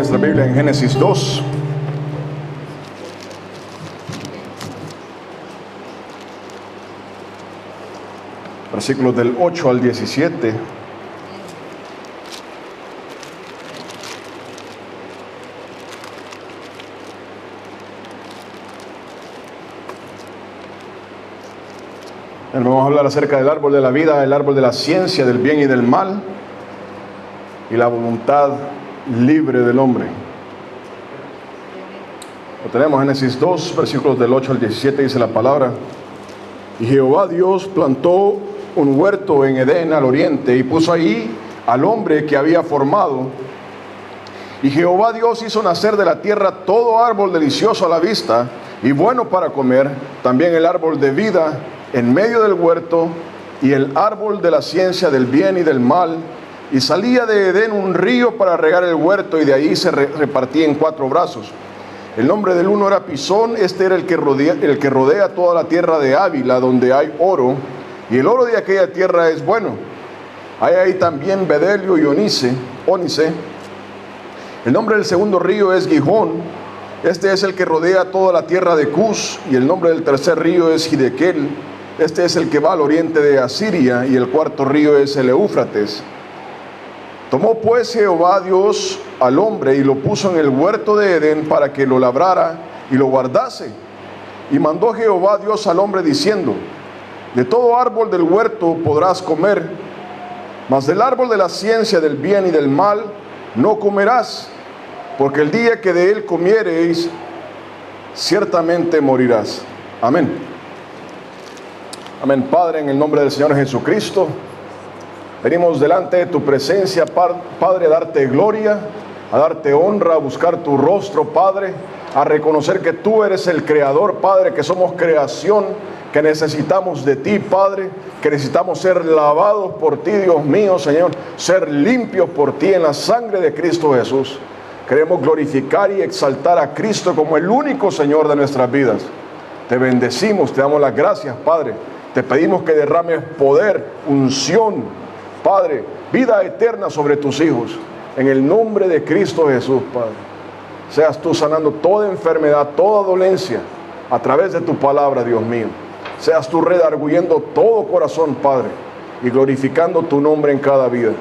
nuestra Biblia en Génesis 2. Versículos del 8 al 17. Vamos a hablar acerca del árbol de la vida, el árbol de la ciencia del bien y del mal y la voluntad libre del hombre. Lo tenemos en Génesis 2, versículos del 8 al 17, dice la palabra: y Jehová Dios plantó un huerto en Edén al oriente y puso ahí al hombre que había formado. Y Jehová Dios hizo nacer de la tierra todo árbol delicioso a la vista y bueno para comer, también el árbol de vida en medio del huerto y el árbol de la ciencia del bien y del mal. Y salía de Edén un río para regar el huerto, y de ahí se repartía en 4 brazos. El nombre del uno era Pisón. Este era el que rodea toda la tierra de Ávila, donde hay oro, y el oro de aquella tierra es bueno. Hay ahí también bedelio y ónice. El nombre del segundo río es Gihón. Este es el que rodea toda la tierra de Cus, y el nombre del tercer río es Hidekel. Este es el que va al oriente de Asiria, y el cuarto río es el Éufrates. Tomó pues Jehová Dios al hombre y lo puso en el huerto de Edén para que lo labrara y lo guardase. Y mandó Jehová Dios al hombre diciendo: de todo árbol del huerto podrás comer, mas del árbol de la ciencia del bien y del mal no comerás, porque el día que de él comiereis, ciertamente morirás. Amén. Amén. Padre, en el nombre del Señor Jesucristo, venimos delante de tu presencia, Padre, a darte gloria, a darte honra, a buscar tu rostro, Padre, a reconocer que tú eres el Creador, Padre, que somos creación, que necesitamos de ti, Padre, que necesitamos ser lavados por ti, Dios mío, Señor, ser limpios por ti en la sangre de Cristo Jesús. Queremos glorificar y exaltar a Cristo como el único Señor de nuestras vidas. Te bendecimos, te damos las gracias, Padre. Te pedimos que derrames poder, unción, Padre, vida eterna sobre tus hijos, en el nombre de Cristo Jesús, Padre. Seas tú sanando toda enfermedad, toda dolencia, a través de tu palabra, Dios mío. Seas tú redarguyendo todo corazón, Padre, y glorificando tu nombre en cada vida.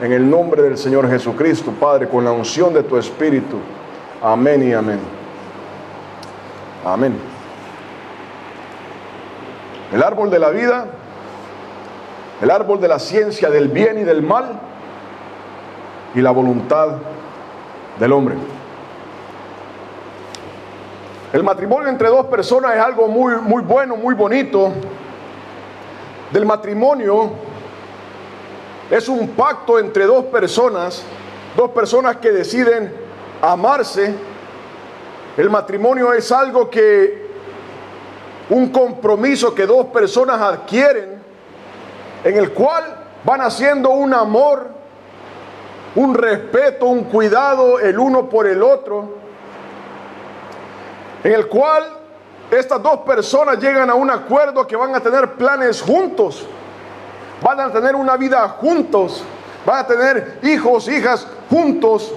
En el nombre del Señor Jesucristo, Padre, con la unción de tu Espíritu. Amén y amén. Amén. El árbol de la vida, el árbol de la ciencia del bien y del mal, y la voluntad del hombre. El matrimonio entre 2 personas es algo muy bueno, muy bonito. Del matrimonio es un pacto entre 2 personas que deciden amarse. El matrimonio es algo un compromiso que 2 personas adquieren, en el cual van haciendo un amor, un respeto, un cuidado el uno por el otro, en el cual estas 2 personas llegan a un acuerdo que van a tener planes juntos, van a tener una vida juntos, van a tener hijos, hijas juntos,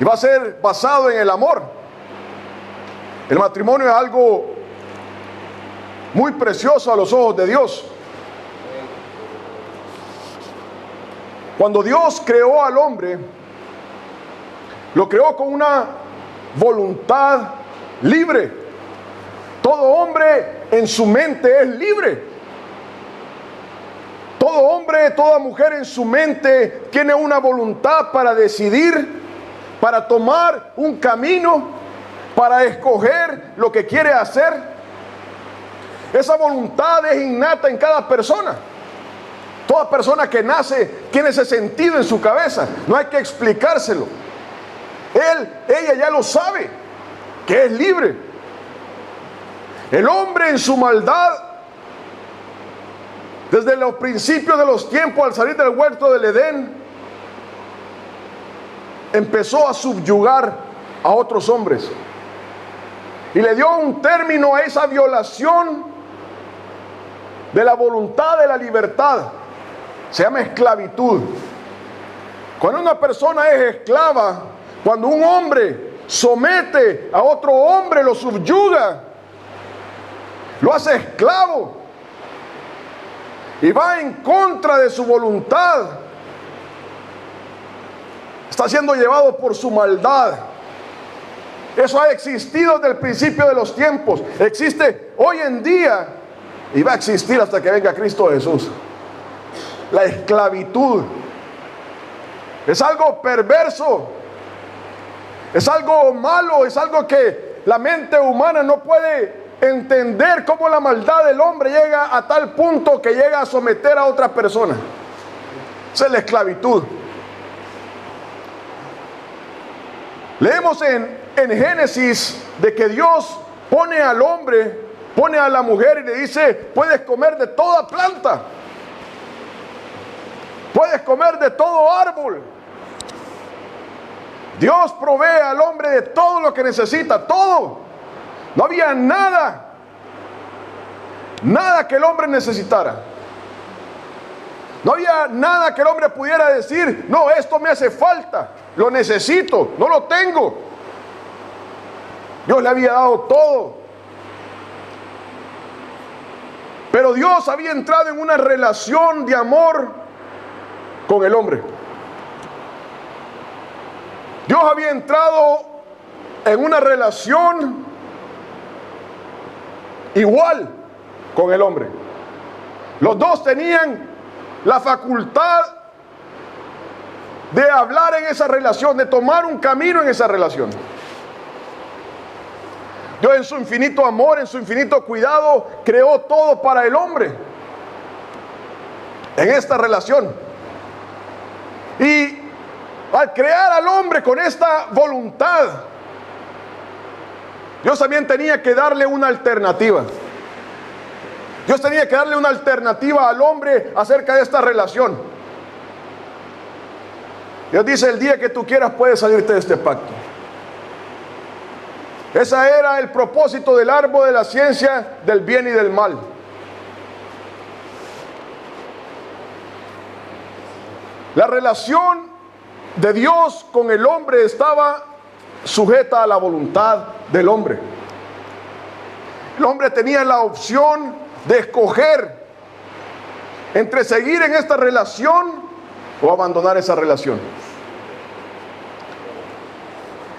y va a ser basado en el amor. El matrimonio es algo muy precioso a los ojos de Dios. Cuando Dios creó al hombre, lo creó con una voluntad libre. Todo hombre en su mente es libre. Todo hombre, toda mujer en su mente tiene una voluntad para decidir, para tomar un camino, para escoger lo que quiere hacer. Esa voluntad es innata en cada persona. Toda persona que nace tiene ese sentido en su cabeza. No hay que explicárselo. Ella ya lo sabe, que es libre. El hombre en su maldad, desde los principios de los tiempos, al salir del huerto del Edén, empezó a subyugar a otros hombres. Y le dio un término a esa violación de la voluntad de la libertad. Se llama esclavitud. Cuando una persona es esclava, cuando un hombre somete a otro hombre, lo subyuga, lo hace esclavo y va en contra de su voluntad, está siendo llevado por su maldad. Eso ha existido desde el principio de los tiempos, existe hoy en día y va a existir hasta que venga Cristo Jesús. La esclavitud es algo perverso, es algo malo, es algo que la mente humana no puede entender, cómo la maldad del hombre llega a tal punto que llega a someter a otra persona. Esa es la esclavitud. Leemos en Génesis de que Dios pone al hombre, pone a la mujer y le dice: puedes comer de toda planta, puedes comer de todo árbol. Dios provee al hombre de todo lo que necesita, todo. No había nada que el hombre necesitara. No había nada que el hombre pudiera decir: no, esto me hace falta, lo necesito, no lo tengo. Dios le había dado todo. Pero Dios había entrado en una relación de amor con el hombre. Dios había entrado en una relación igual con el hombre. Los dos tenían la facultad de hablar en esa relación, de tomar un camino en esa relación. Dios, en su infinito amor, en su infinito cuidado, creó todo para el hombre en esta relación. Y al crear al hombre con esta voluntad, Dios también tenía que darle una alternativa. Dios tenía que darle una alternativa al hombre acerca de esta relación. Dios dice: el día que tú quieras puedes salirte de este pacto. Ese era el propósito del árbol de la ciencia del bien y del mal. La relación de Dios con el hombre estaba sujeta a la voluntad del hombre. El hombre tenía la opción de escoger entre seguir en esta relación o abandonar esa relación.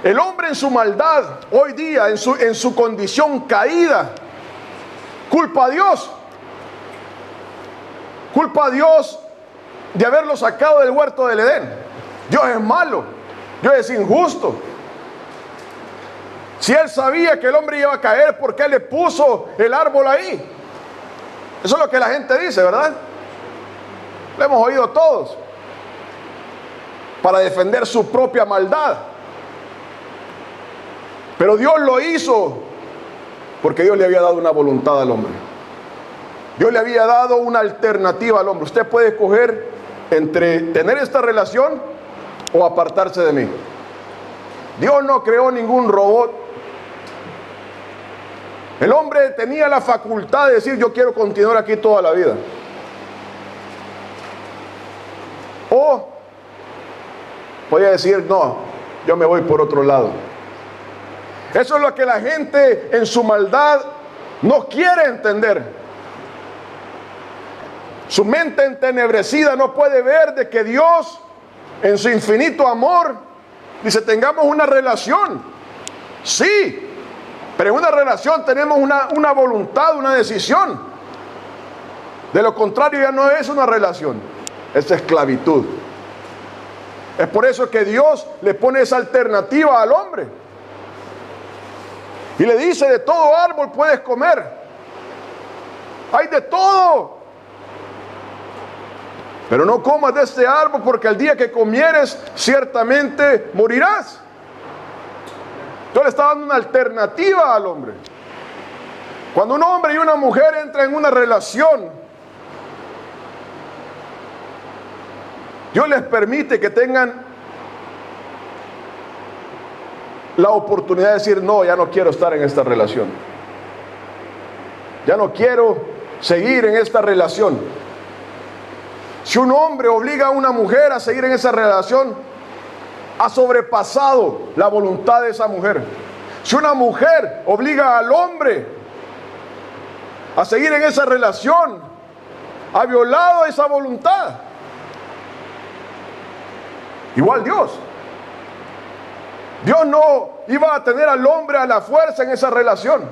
El hombre en su maldad, hoy día, en su condición caída, culpa a Dios. Culpa a Dios de haberlo sacado del huerto del Edén. Dios es malo, Dios es injusto. Si Él sabía que el hombre iba a caer, ¿por qué le puso el árbol ahí? Eso es lo que la gente dice, ¿verdad? Lo hemos oído todos. Para defender su propia maldad. Pero Dios lo hizo porque Dios le había dado una voluntad al hombre. Dios le había dado una alternativa al hombre. Usted puede escoger entre tener esta relación o apartarse de mí. Dios no creó ningún robot. El hombre tenía la facultad de decir: yo quiero continuar aquí toda la vida. O podía decir: no, yo me voy por otro lado. Eso es lo que la gente en su maldad no quiere entender. Su mente entenebrecida no puede ver de que Dios, en su infinito amor, dice: tengamos una relación. Sí, pero en una relación tenemos una voluntad, una decisión. De lo contrario, ya no es una relación, es esclavitud. Es por eso que Dios le pone esa alternativa al hombre. Y le dice: de todo árbol puedes comer. Hay de todo. Pero no comas de este árbol, porque el día que comieres ciertamente morirás. Dios le está dando una alternativa al hombre. Cuando un hombre y una mujer entran en una relación, Dios les permite que tengan la oportunidad de decir: no, ya no quiero estar en esta relación. Ya no quiero seguir en esta relación. Si un hombre obliga a una mujer a seguir en esa relación, ha sobrepasado la voluntad de esa mujer. Si una mujer obliga al hombre a seguir en esa relación, ha violado esa voluntad. Igual Dios. Dios no iba a tener al hombre a la fuerza en esa relación.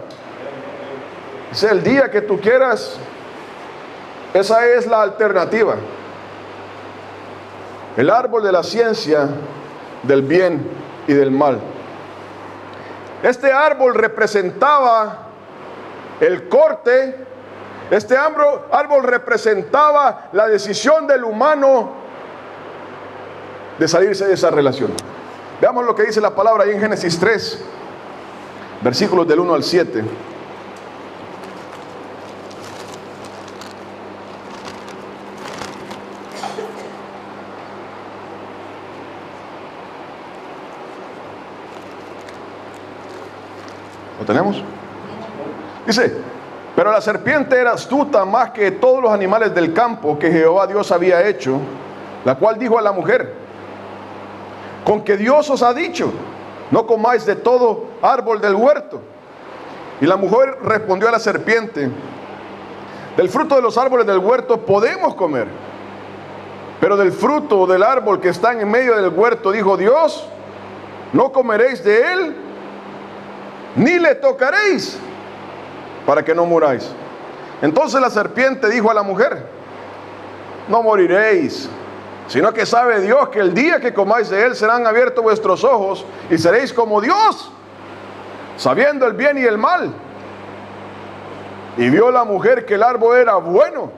Dice, el día que tú quieras, esa es la alternativa. El árbol de la ciencia del bien y del mal. Este árbol representaba el corte. Este árbol representaba la decisión del humano de salirse de esa relación. Veamos lo que dice la palabra ahí en Génesis 3, versículos del 1 al 7. ¿Lo tenemos? Dice, pero la serpiente era astuta más que todos los animales del campo que Jehová Dios había hecho, la cual dijo a la mujer, con que Dios os ha dicho, no comáis de todo árbol del huerto. Y la mujer respondió a la serpiente, del fruto de los árboles del huerto podemos comer, pero del fruto del árbol que está en medio del huerto, dijo Dios, no comeréis de él, ni le tocaréis, para que no muráis. Entonces la serpiente dijo a la mujer, no moriréis, sino que sabe Dios que el día que comáis de él serán abiertos vuestros ojos y seréis como Dios, sabiendo el bien y el mal. Y vio la mujer que el árbol era bueno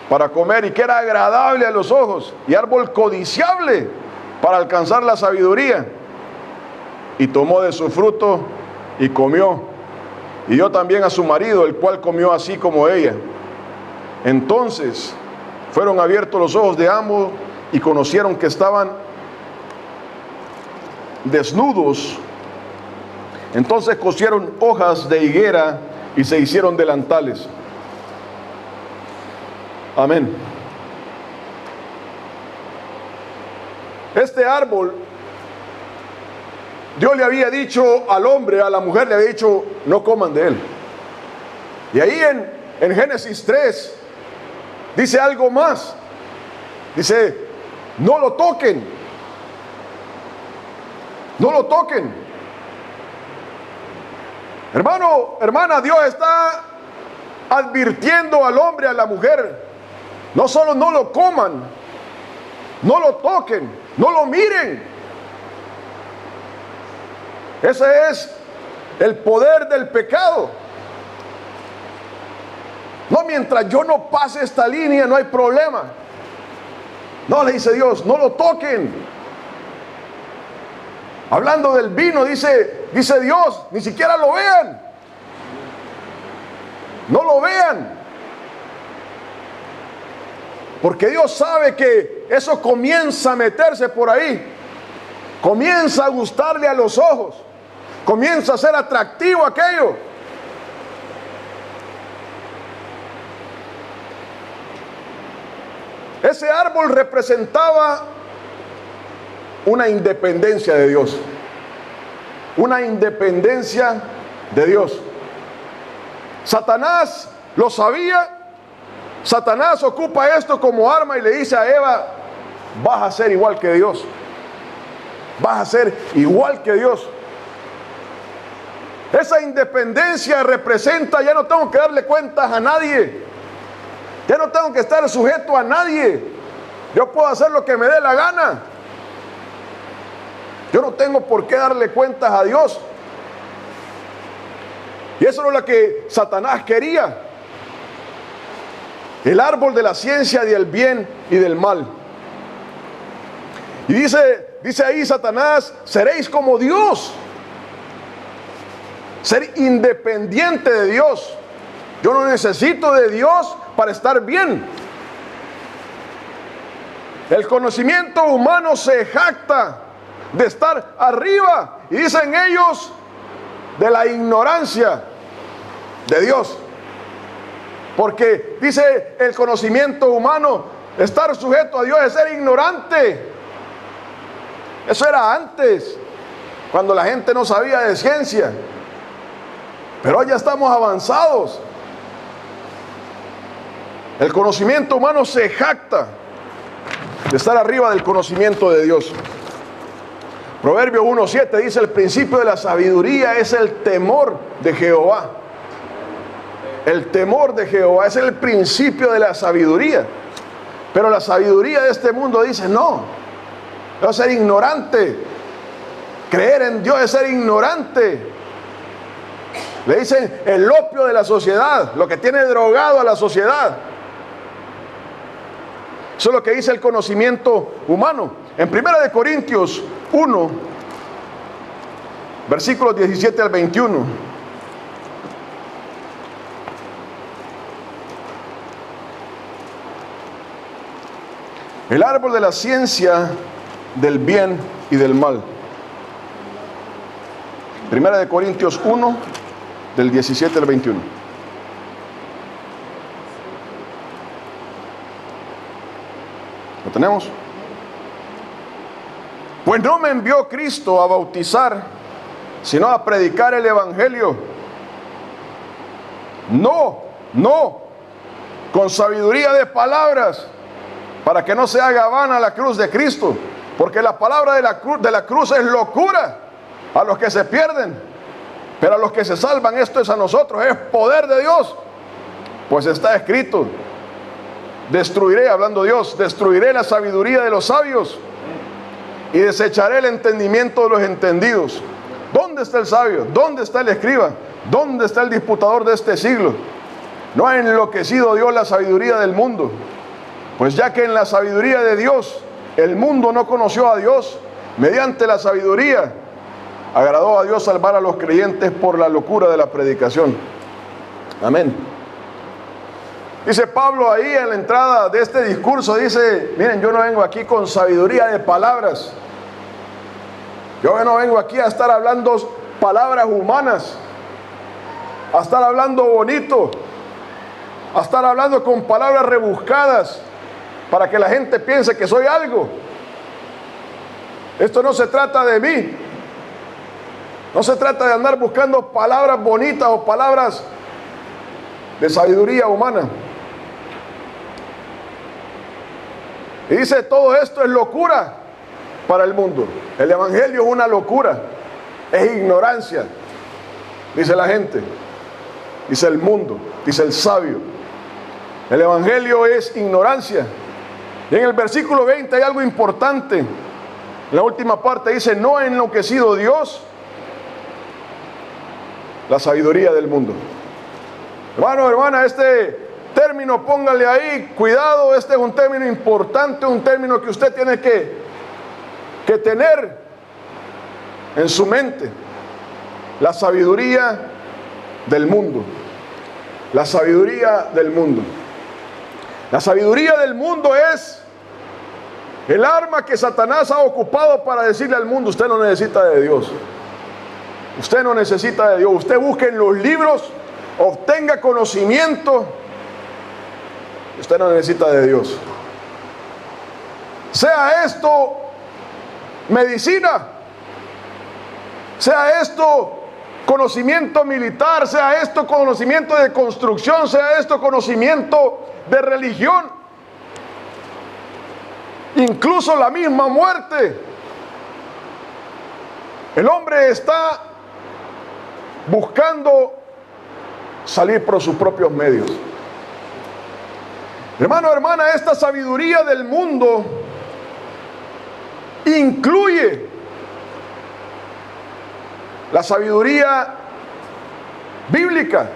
para comer y que era agradable a los ojos y árbol codiciable para alcanzar la sabiduría. Y tomó de su fruto y comió, y dio también a su marido, el cual comió así como ella. Entonces fueron abiertos los ojos de ambos y conocieron que estaban desnudos. Entonces cosieron hojas de higuera y se hicieron delantales. Amén. Este árbol, Dios le había dicho al hombre, a la mujer le había dicho, no coman de él. Y ahí en Génesis 3 dice algo más. Dice, no lo toquen. No lo toquen. Hermano, hermana, Dios está advirtiendo al hombre, a la mujer, no solo no lo coman, no lo toquen, no lo miren. Ese es el poder del pecado. No, mientras yo no pase esta línea no hay problema. No, le dice Dios, no lo toquen. Hablando del vino, dice Dios, ni siquiera lo vean. No lo vean. Porque Dios sabe que eso comienza a meterse por ahí. Comienza a gustarle a los ojos. Comienza a ser atractivo aquello. Ese árbol representaba una independencia de Dios. Una independencia de Dios. Satanás lo sabía. Satanás ocupa esto como arma y le dice a Eva, vas a ser igual que Dios. Vas a ser igual que Dios. Esa independencia representa, ya no tengo que darle cuentas a nadie. Ya no tengo que estar sujeto a nadie. Yo puedo hacer lo que me dé la gana. Yo no tengo por qué darle cuentas a Dios. Y eso es lo que Satanás quería. El árbol de la ciencia del bien y del mal. Y dice ahí Satanás, seréis como Dios. Ser independiente de Dios. Yo no necesito de Dios para estar bien. El conocimiento humano se jacta de estar arriba. Y dicen ellos de la ignorancia de Dios. Porque dice el conocimiento humano Estar sujeto a Dios es ser ignorante. Eso era antes, cuando la gente no sabía de ciencia. Pero hoy ya estamos avanzados. El conocimiento humano se jacta de estar arriba del conocimiento de Dios. Proverbio 1:7 dice: el principio de la sabiduría es el temor de Jehová. El temor de Jehová es el principio de la sabiduría. Pero la sabiduría de este mundo dice: no, es ser ignorante. Creer en Dios es ser ignorante. Le dicen el opio de la sociedad, lo que tiene drogado a la sociedad. Eso es lo que dice el conocimiento humano. En 1 Corintios 1, versículos 17 al 21. El árbol de la ciencia del bien y del mal. 1 Corintios 1, del 17 al 21. ¿Lo tenemos? Pues no me envió Cristo a bautizar, sino a predicar el evangelio. No, con sabiduría de palabras, para que no se haga vana la cruz de Cristo, porque la palabra de la cruz es locura a los que se pierden, pero a los que se salvan, esto es a nosotros, es poder de Dios. Pues está escrito: destruiré, hablando Dios, destruiré la sabiduría de los sabios y desecharé el entendimiento de los entendidos. ¿Dónde está el sabio? ¿Dónde está el escriba? ¿Dónde está el disputador de este siglo? ¿No ha enloquecido Dios la sabiduría del mundo? Pues ya que en la sabiduría de Dios el mundo no conoció a Dios, mediante la sabiduría agradó a Dios salvar a los creyentes por la locura de la predicación. Amén. Dice Pablo ahí en la entrada de este discurso, dice: miren, yo no vengo aquí con sabiduría de palabras. Yo no vengo aquí a estar hablando palabras humanas, a estar hablando bonito, a estar hablando con palabras rebuscadas para que la gente piense que soy algo. Esto no se trata de mí. No se trata de andar buscando palabras bonitas o palabras de sabiduría humana. Y dice: todo esto es locura para el mundo. El evangelio es una locura, es ignorancia, dice la gente, dice el mundo, dice el sabio. El evangelio es ignorancia. Y en el versículo 20 hay algo importante. En la última parte dice: no ha enloquecido Dios la sabiduría del mundo. Hermano, hermana, este término póngale ahí cuidado. Este es un término importante, un término que usted tiene que tener en su mente. La sabiduría del mundo. La sabiduría del mundo. La sabiduría del mundo es el arma que Satanás ha ocupado para decirle al mundo: usted no necesita de Dios. Usted no necesita de Dios. Usted busque en los libros, obtenga conocimiento. Usted no necesita de Dios. Sea esto medicina, sea esto conocimiento militar, sea esto conocimiento de construcción, sea esto conocimiento de religión, incluso la misma muerte. El hombre está buscando salir por sus propios medios. Hermano, hermana, esta sabiduría del mundo incluye la sabiduría bíblica.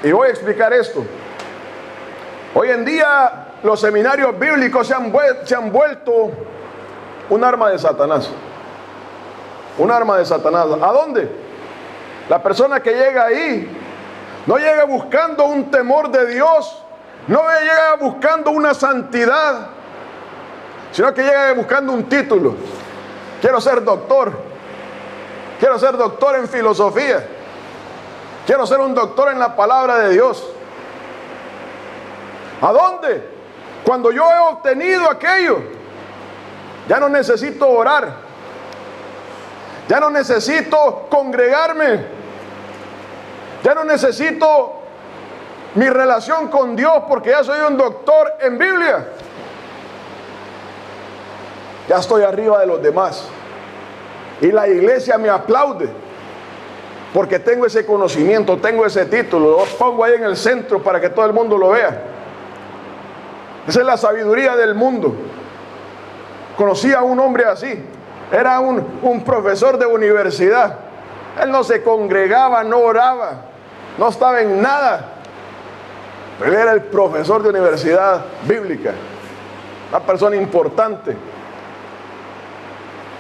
Y voy a explicar esto. Hoy en día los seminarios bíblicos se han vuelto un arma de Satanás. Un arma de Satanás. ¿A dónde? La persona que llega ahí no llega buscando un temor de Dios, no llega buscando una santidad, sino que llega buscando un título. Quiero ser doctor. Quiero ser doctor en filosofía. Quiero ser un doctor en la palabra de Dios. ¿A dónde? Cuando yo he obtenido aquello, ya no necesito orar, ya no necesito congregarme, ya no necesito mi relación con Dios porque ya soy un doctor en Biblia. Ya estoy arriba de los demás. Y la iglesia me aplaude porque tengo ese conocimiento, tengo ese título, lo pongo ahí en el centro para que todo el mundo lo vea. Esa es la sabiduría del mundo. Conocí a un hombre así. Era un profesor de universidad. Él no se congregaba, no oraba, no estaba en nada. Pero él era el profesor de universidad bíblica. Una persona importante.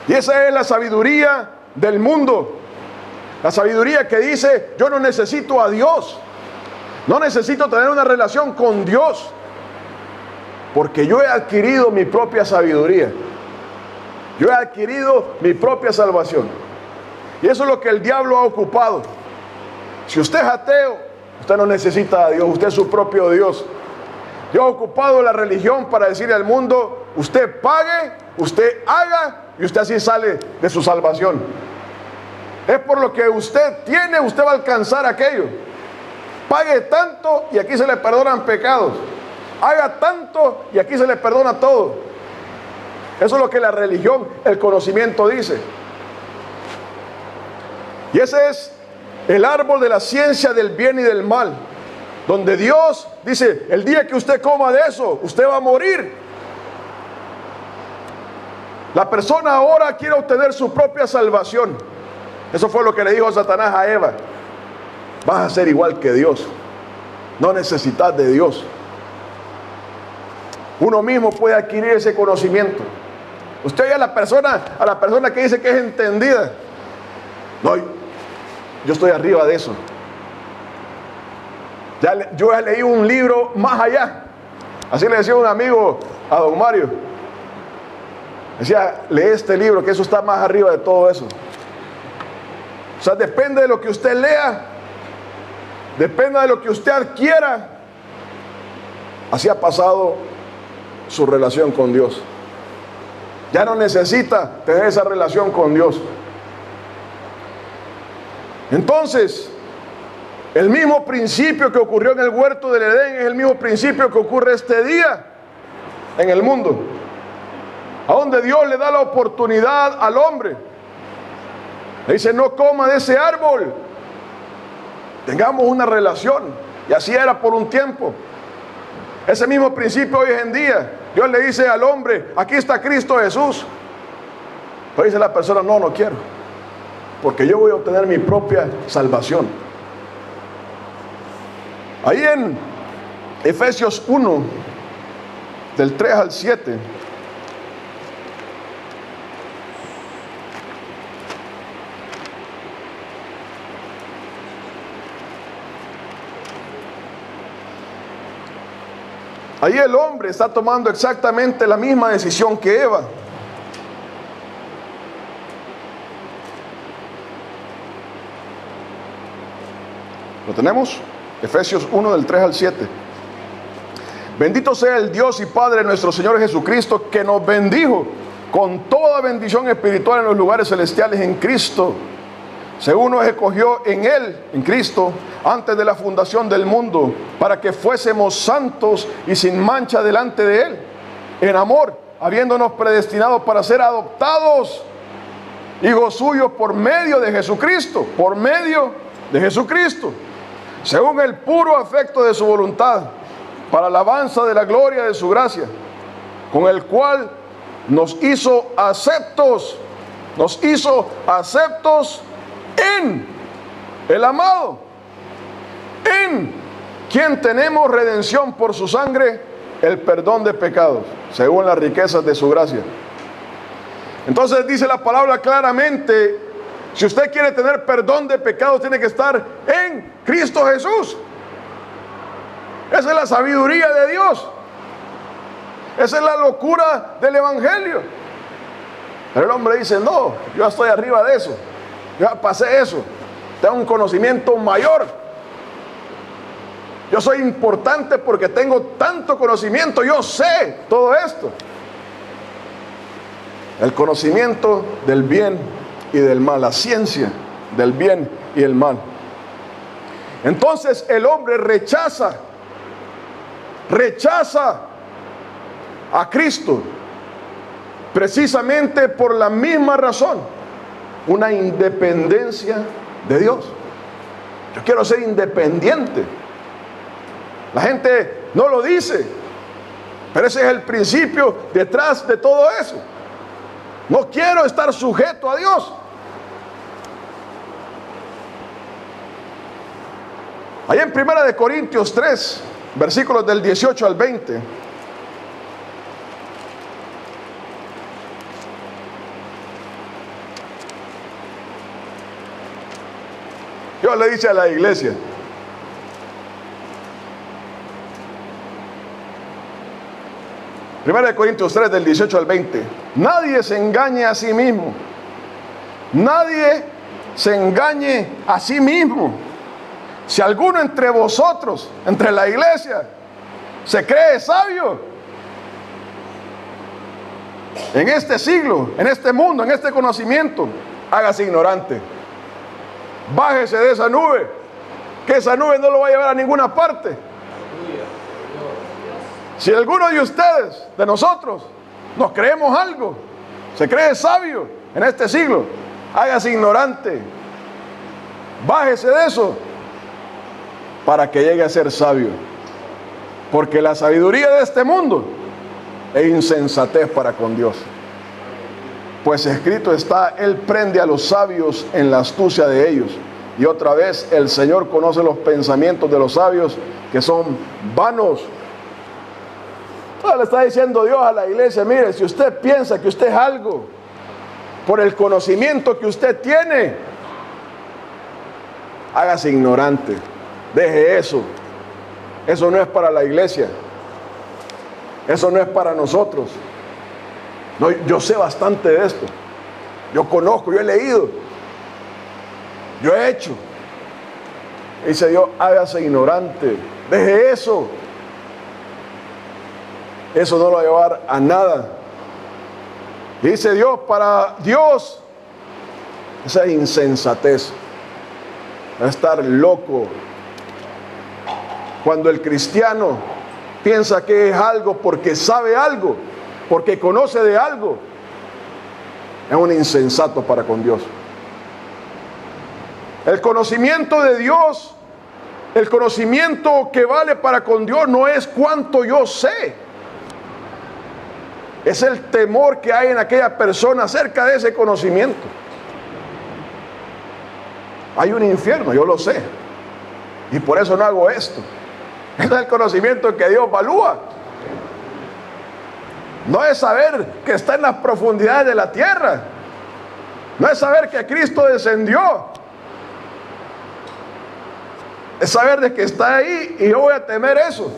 Y esa es la sabiduría del mundo. La sabiduría que dice, yo no necesito a Dios. No necesito tener una relación con Dios. Porque yo he adquirido mi propia sabiduría. Yo he adquirido mi propia salvación. Y eso es lo que el diablo ha ocupado. Si usted es ateo, usted no necesita a Dios, usted es su propio Dios. Dios ha ocupado la religión para decirle al mundo, usted pague, usted haga y usted así sale de su salvación. Es por lo que usted tiene, usted va a alcanzar aquello. Pague tanto y aquí se le perdonan pecados. Haga tanto y aquí se le perdona todo. Eso es lo que la religión, el conocimiento dice. Y ese es el árbol de la ciencia del bien y del mal, donde Dios dice, el día que usted coma de eso, usted va a morir. La persona ahora quiere obtener su propia salvación. Eso fue lo que le dijo Satanás a Eva. Vas a ser igual que Dios. No necesitas de Dios. Uno mismo puede adquirir ese conocimiento. Usted oye a la persona que dice que es entendida. No, yo estoy arriba de eso. Yo ya leí un libro más allá. Así le decía un amigo a don Mario. Decía, lee este libro, que eso está más arriba de todo eso. O sea, depende de lo que usted lea, depende de lo que usted adquiera. Así ha pasado su relación con Dios. Ya no necesita tener esa relación con Dios. Entonces, el mismo principio que ocurrió en el huerto del Edén es el mismo principio que ocurre este día en el mundo, a donde Dios le da la oportunidad al hombre. Le dice, no coma de ese árbol, tengamos una relación. Y así era por un tiempo. Ese mismo principio hoy en día, Dios le dice al hombre, aquí está Cristo Jesús. Pero dice la persona, no quiero, porque yo voy a obtener mi propia salvación. Ahí en Efesios 1, del 3 al 7, ahí el hombre está tomando exactamente la misma decisión que Eva. ¿Lo tenemos? Efesios 1 del 3 al 7. Bendito sea el Dios y Padre de nuestro Señor Jesucristo, que nos bendijo con toda bendición espiritual en los lugares celestiales en Cristo, según nos escogió en Él, en Cristo, antes de la fundación del mundo, para que fuésemos santos y sin mancha delante de Él, en amor, habiéndonos predestinado para ser adoptados hijos suyos por medio de Jesucristo, según el puro afecto de su voluntad, para alabanza de la gloria de su gracia, con el cual nos hizo aceptos en el amado, en quien tenemos redención por su sangre, el perdón de pecados, según las riquezas de su gracia. Entonces dice la palabra claramente, si usted quiere tener perdón de pecados, tiene que estar en Cristo Jesús. Esa es la sabiduría de Dios. Esa es la locura del Evangelio. Pero el hombre dice, no, yo estoy arriba de eso. Yo pasé eso. Tengo un conocimiento mayor. Yo soy importante porque tengo tanto conocimiento, yo sé todo esto. El conocimiento del bien y del mal, la ciencia del bien y el mal. Entonces el hombre rechaza a Cristo precisamente por la misma razón, una independencia de Dios. Yo quiero ser independiente. La gente no lo dice, pero ese es el principio detrás de todo eso. No quiero estar sujeto a Dios. Ahí en 1 Corintios 3, versículos del 18 al 20. Dios le dice a la iglesia: Primera de Corintios 3 del 18 al 20. Nadie se engañe a sí mismo. Nadie se engañe a sí mismo. Si alguno entre vosotros, entre la iglesia, se cree sabio en este siglo, en este mundo, en este conocimiento, hágase ignorante. Bájese de esa nube, que esa nube no lo va a llevar a ninguna parte. Si alguno de ustedes, de nosotros, nos creemos algo, se cree sabio en este siglo, hágase ignorante. Bájese de eso para que llegue a ser sabio. Porque la sabiduría de este mundo es insensatez para con Dios. Pues escrito está: Él prende a los sabios en la astucia de ellos. Y otra vez, el Señor conoce los pensamientos de los sabios, que son vanos. Le está diciendo Dios a la iglesia: mire, si usted piensa que usted es algo por el conocimiento que usted tiene, hágase ignorante. Deje eso. Eso no es para la iglesia. Eso no es para nosotros. No, yo sé bastante de esto. Yo conozco, yo he leído, yo he hecho. Dice Dios: hágase ignorante. Deje eso. Eso no lo va a llevar a nada. Dice Dios: para Dios esa insensatez, va a estar loco. Cuando el cristiano piensa que es algo porque sabe algo, porque conoce de algo, es un insensato para con Dios. El conocimiento de Dios, el conocimiento que vale para con Dios, no es cuánto yo sé. Es el temor que hay en aquella persona acerca de ese conocimiento. Hay un infierno, yo lo sé, y por eso no hago esto. Ese es el conocimiento que Dios evalúa. No es saber que está en las profundidades de la tierra. No es saber que Cristo descendió. Es saber de que está ahí y yo voy a temer eso.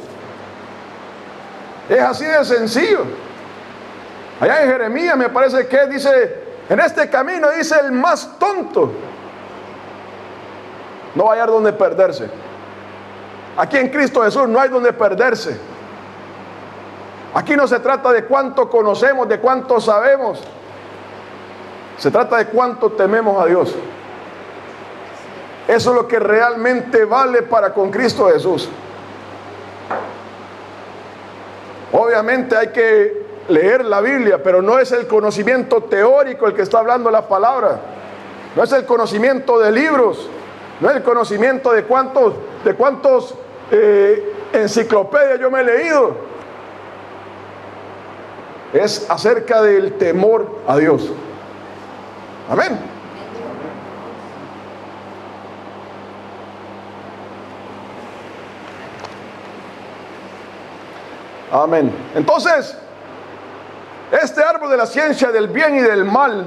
Es así de sencillo. Allá en Jeremías me parece que dice: en este camino, dice, el más tonto no va a hallar donde perderse. Aquí en Cristo Jesús no hay donde perderse. Aquí no se trata de cuánto conocemos, de cuánto sabemos. Se trata de cuánto tememos a Dios. Eso es lo que realmente vale para con Cristo Jesús. Obviamente hay que leer la Biblia, pero no es el conocimiento teórico el que está hablando la palabra. No es el conocimiento de libros. No es el conocimiento de cuántos enciclopedias yo me he leído. Es acerca del temor a Dios. Amén. Amén. Entonces, este árbol de la ciencia del bien y del mal,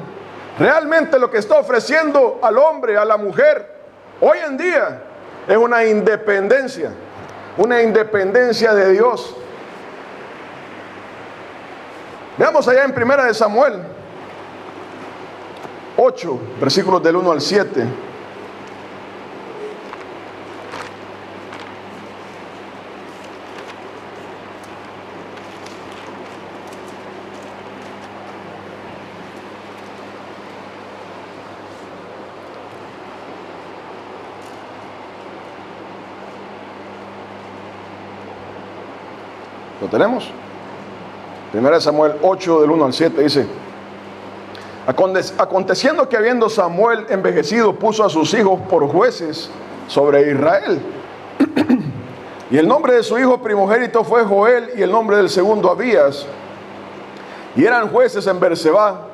realmente lo que está ofreciendo al hombre, a la mujer, hoy en día, es una independencia de Dios. Veamos allá en 1 Samuel 8, versículos del 1 al 7. ¿Lo tenemos? 1 Samuel 8, del 1 al 7, dice: Aconteciendo que habiendo Samuel envejecido, puso a sus hijos por jueces sobre Israel. Y el nombre de su hijo primogénito fue Joel, y el nombre del segundo Abías. Y eran jueces en Berseba.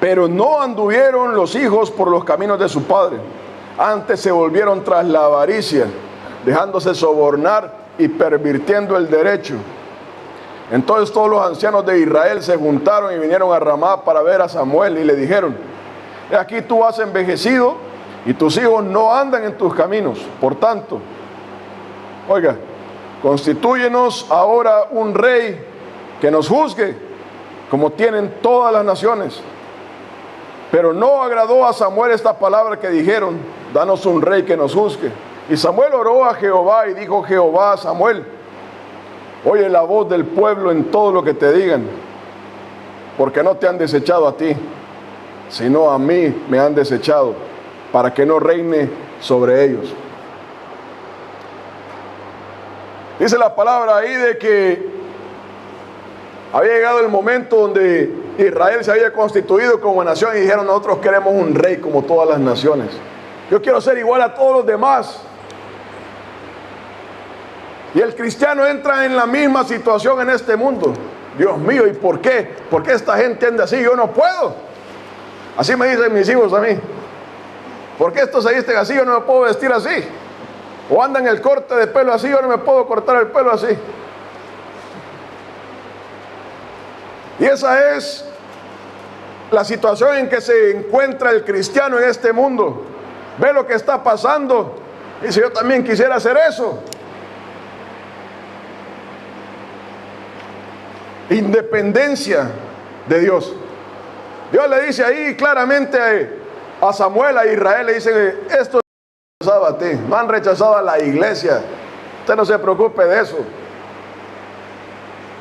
Pero no anduvieron los hijos por los caminos de su padre. Antes se volvieron tras la avaricia, dejándose sobornar y pervirtiendo el derecho. Entonces todos los ancianos de Israel se juntaron y vinieron a Ramá para ver a Samuel, y le dijeron: He aquí tú has envejecido y tus hijos no andan en tus caminos. Por tanto, oiga, constitúyenos ahora un rey que nos juzgue, como tienen todas las naciones. Pero no agradó a Samuel esta palabra que dijeron: Danos un rey que nos juzgue. Y Samuel oró a Jehová, y dijo Jehová a Samuel: Oye la voz del pueblo en todo lo que te digan, porque no te han desechado a ti, sino a mí me han desechado, para que no reine sobre ellos. Dice la palabra ahí de que había llegado el momento donde Israel se había constituido como nación y dijeron: nosotros queremos un rey como todas las naciones. Yo quiero ser igual a todos los demás. Y el cristiano entra en la misma situación en este mundo. Dios mío, ¿y por qué? ¿Por qué esta gente anda así? Yo no puedo. Así me dicen mis hijos a mí. ¿Por qué estos se visten así? Yo no me puedo vestir así. O andan el corte de pelo así, yo no me puedo cortar el pelo así. Y esa es la situación en que se encuentra el cristiano en este mundo. Ve lo que está pasando y dice: yo también quisiera hacer eso. Independencia de Dios. Dios le dice ahí claramente a Samuel, a Israel, le dice: esto no han rechazado a ti, no han rechazado a la iglesia. Usted no se preocupe de eso.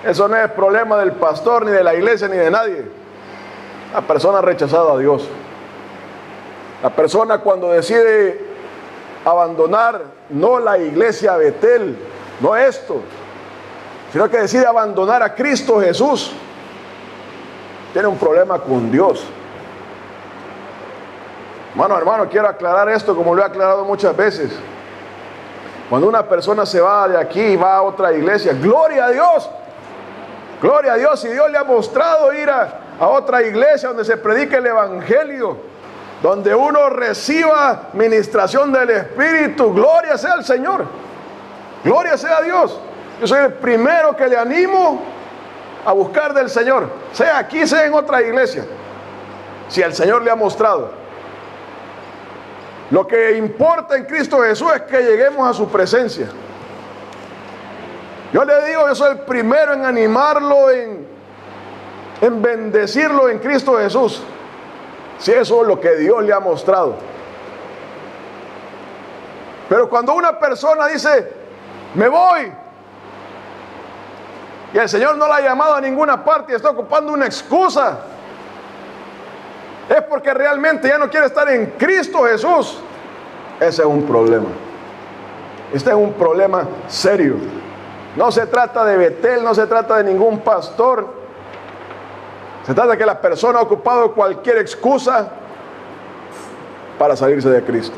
Eso no es problema del pastor, ni de la iglesia, ni de nadie. La persona ha rechazado a Dios. La persona, cuando decide abandonar, no la iglesia Betel, no esto, sino que decide abandonar a Cristo Jesús, tiene un problema con Dios. Hermano, quiero aclarar esto como lo he aclarado muchas veces. Cuando una persona se va de aquí y va a otra iglesia, gloria a Dios. Gloria a Dios, si Dios le ha mostrado ir a otra iglesia donde se predique el evangelio, donde uno reciba ministración del Espíritu, gloria sea al Señor, gloria sea a Dios. Yo soy el primero que le animo a buscar del Señor, sea aquí, sea en otra iglesia, si el Señor le ha mostrado. Lo que importa en Cristo Jesús es que lleguemos a su presencia. Yo le digo, yo soy el primero en animarlo, en bendecirlo en Cristo Jesús, si eso es lo que Dios le ha mostrado. Pero cuando una persona dice: me voy, y el Señor no la ha llamado a ninguna parte y está ocupando una excusa, es porque realmente ya no quiere estar en Cristo Jesús. Ese es un problema. Este es un problema serio. No se trata de Betel, no se trata de ningún pastor. Se trata de que la persona ha ocupado cualquier excusa para salirse de Cristo.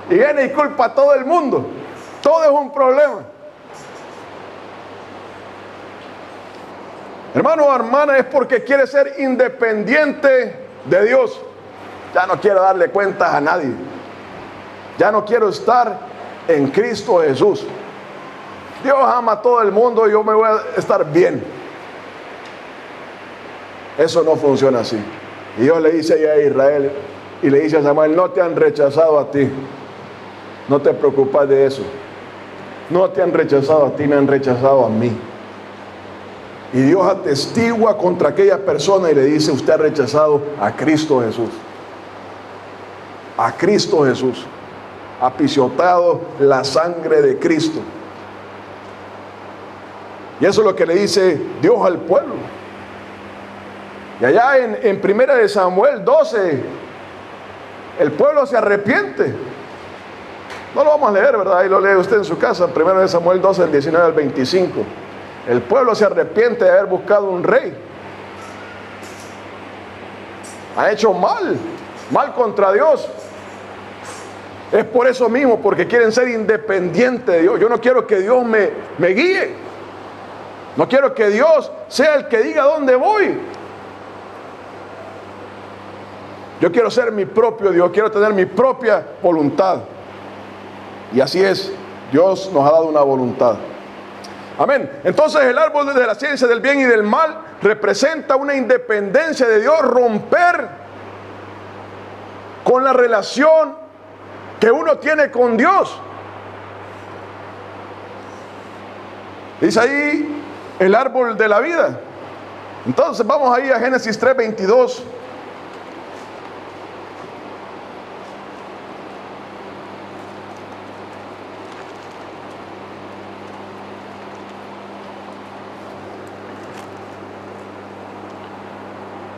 Y viene y culpa a todo el mundo. Todo es un problema. Hermano o hermana, es porque quiere ser independiente de Dios. Ya no quiero darle cuentas a nadie. Ya no quiero estar en Cristo Jesús. Dios ama a todo el mundo y yo me voy a estar bien. Eso no funciona así. Y Dios le dice a Israel y le dice a Samuel: no te han rechazado a ti. No te preocupes de eso. No te han rechazado a ti, me han rechazado a mí. Y Dios atestigua contra aquella persona y le dice: usted ha rechazado a Cristo Jesús. A Cristo Jesús. Ha pisoteado la sangre de Cristo. Y eso es lo que le dice Dios al pueblo. Y allá en 1 Samuel 12, el pueblo se arrepiente. No lo vamos a leer, ¿verdad? Ahí lo lee usted en su casa, 1 Samuel 12, del 19 al 25. El pueblo se arrepiente de haber buscado un rey. Han hecho mal contra Dios. Es por eso mismo, porque quieren ser independientes de Dios. Yo no quiero que Dios me guíe. No quiero que Dios sea el que diga dónde voy. Yo quiero ser mi propio Dios, quiero tener mi propia voluntad. Y así es, Dios nos ha dado una voluntad. Amén. Entonces el árbol de la ciencia del bien y del mal representa una independencia de Dios, romper con la relación que uno tiene con Dios. Dice ahí el árbol de la vida. Entonces vamos ahí a Génesis 3:22.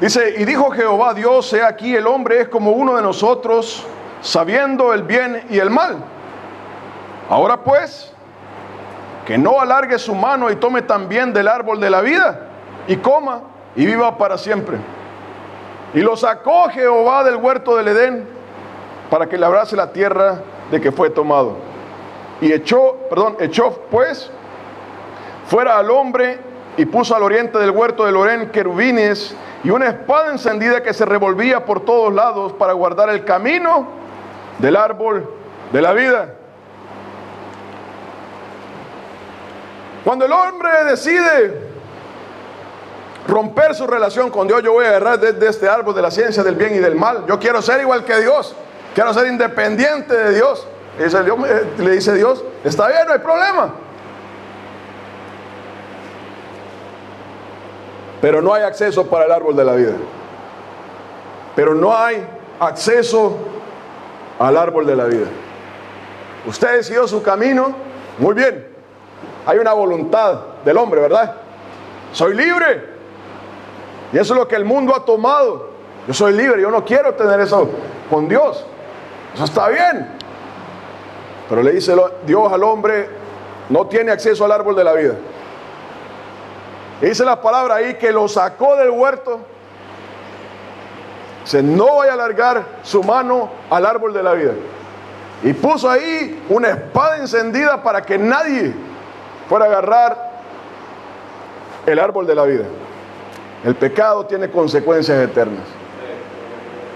Dice, y dijo Jehová Dios, he aquí el hombre es como uno de nosotros, sabiendo el bien y el mal. Ahora pues, que no alargue su mano y tome también del árbol de la vida, y coma, y viva para siempre. Y lo sacó Jehová del huerto del Edén, para que labrase la tierra de que fue tomado. Y echó pues fuera al hombre, y puso al oriente del huerto del Orén querubines, y una espada encendida que se revolvía por todos lados para guardar el camino del árbol de la vida. Cuando el hombre decide romper su relación con Dios, yo voy a agarrar desde este árbol de la ciencia del bien y del mal. Yo quiero ser igual que Dios, quiero ser independiente de Dios. Le dice Dios, está bien, no hay problema. Pero no hay acceso para el árbol de la vida. Pero no hay acceso al árbol de la vida. Usted decidió su camino, muy bien. Hay una voluntad del hombre, ¿verdad? Soy libre. Y eso es lo que el mundo ha tomado. Yo soy libre, yo no quiero tener eso con Dios. Eso está bien. Pero le dice Dios al hombre, no tiene acceso al árbol de la vida. Y dice la palabra ahí que lo sacó del huerto. Dice, no vaya a alargar su mano al árbol de la vida. Y puso ahí una espada encendida para que nadie fuera a agarrar el árbol de la vida. El pecado tiene consecuencias eternas.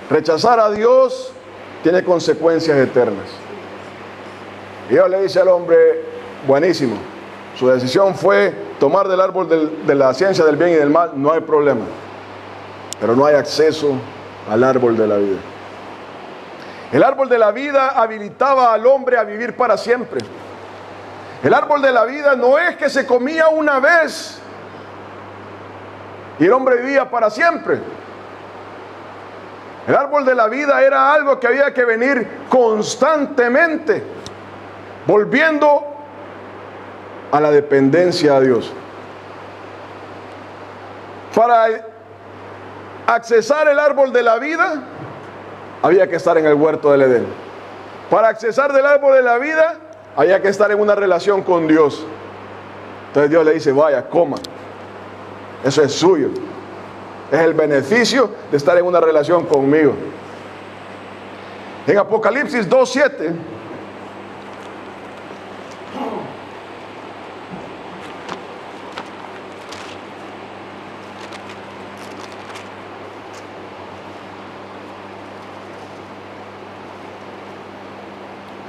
Rechazar a Dios tiene consecuencias eternas. Y Dios le dice al hombre, buenísimo, su decisión fue tomar del árbol de la ciencia del bien y del mal, no hay problema. Pero no hay acceso al árbol de la vida. El árbol de la vida habilitaba al hombre a vivir para siempre. El árbol de la vida no es que se comía una vez y el hombre vivía para siempre. El árbol de la vida era algo que había que venir constantemente, volviendo a la dependencia a Dios. Para accesar el árbol de la vida, había que estar en el huerto del Edén. Para accesar del árbol de la vida, había que estar en una relación con Dios. Entonces Dios le dice, vaya, coma. Eso es suyo. Es el beneficio de estar en una relación conmigo. En Apocalipsis 2:7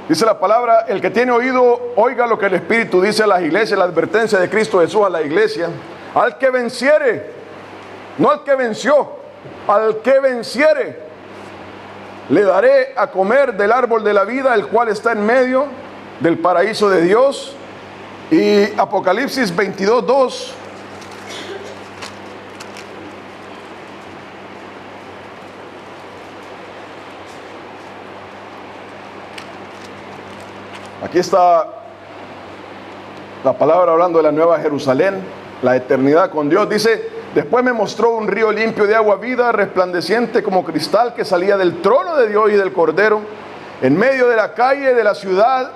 dice la palabra, el que tiene oído, oiga lo que el Espíritu dice a las iglesias, la advertencia de Cristo Jesús a la iglesia. Al que venciere, no al que venció, al que venciere, le daré a comer del árbol de la vida, el cual está en medio del paraíso de Dios. Y Apocalipsis 22:2. Aquí está la palabra hablando de la nueva Jerusalén, la eternidad con Dios. Dice, después me mostró un río limpio de agua vida, resplandeciente como cristal, que salía del trono de Dios y del Cordero, en medio de la calle de la ciudad,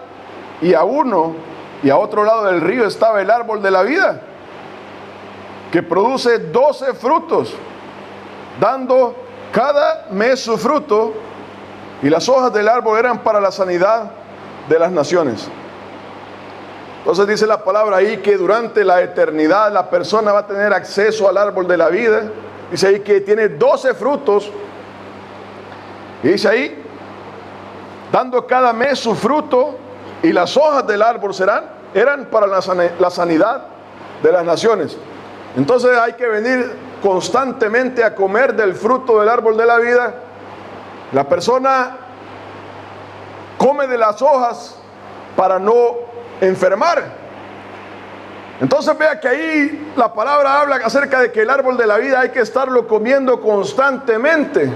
y a uno y a otro lado del río estaba el árbol de la vida, que produce 12 frutos, dando cada mes su fruto, y las hojas del árbol eran para la sanidad de las naciones. Entonces dice la palabra ahí que durante la eternidad la persona va a tener acceso al árbol de la vida. Dice ahí que tiene 12 frutos. Y dice ahí, dando cada mes su fruto, y las hojas del árbol eran para la sanidad de las naciones. Entonces hay que venir constantemente a comer del fruto del árbol de la vida. La persona come de las hojas para no enfermar. Entonces vea que ahí la palabra habla acerca de que el árbol de la vida hay que estarlo comiendo constantemente.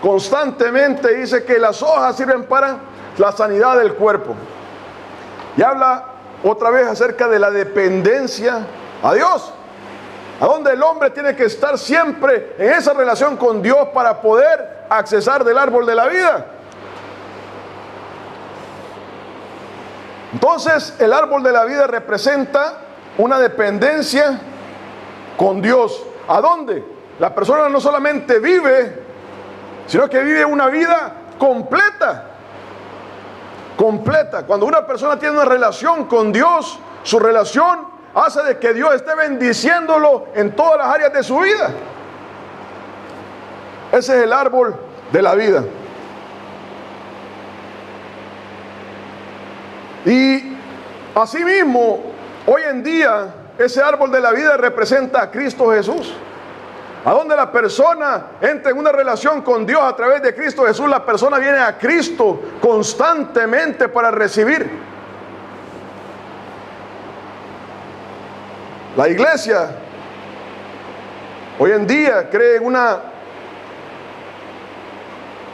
Constantemente. Dice que las hojas sirven para la sanidad del cuerpo. Y habla otra vez acerca de la dependencia a Dios, a donde el hombre tiene que estar siempre en esa relación con Dios para poder accesar del árbol de la vida. Entonces el árbol de la vida representa una dependencia con Dios. ¿A dónde? La persona no solamente vive, sino que vive una vida completa. Completa. Cuando una persona tiene una relación con Dios, su relación hace de que Dios esté bendiciéndolo en todas las áreas de su vida. Ese es el árbol de la vida. Y asimismo, hoy en día, ese árbol de la vida representa a Cristo Jesús. A donde la persona entra en una relación con Dios a través de Cristo Jesús, la persona viene a Cristo constantemente para recibir. La iglesia hoy en día cree en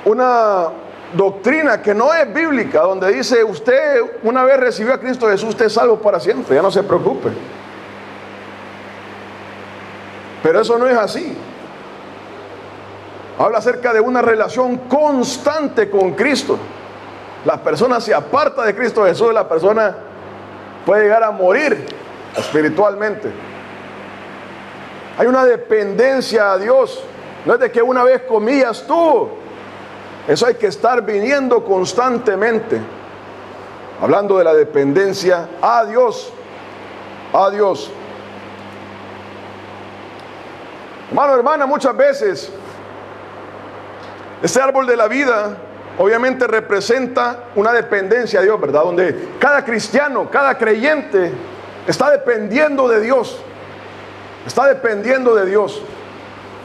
una doctrina que no es bíblica, donde dice: usted una vez recibió a Cristo Jesús, usted es salvo para siempre, ya no se preocupe. Pero eso no es así. Habla acerca de una relación constante con Cristo. La persona se aparta de Cristo Jesús y la persona puede llegar a morir espiritualmente. Hay una dependencia a Dios. No es de que una vez comías tú. Eso hay que estar viniendo constantemente. Hablando de la dependencia a Dios. A Dios. Hermano, hermana, muchas veces este árbol de la vida obviamente representa una dependencia a Dios, ¿verdad? Donde cada cristiano, cada creyente está dependiendo de Dios. Está dependiendo de Dios.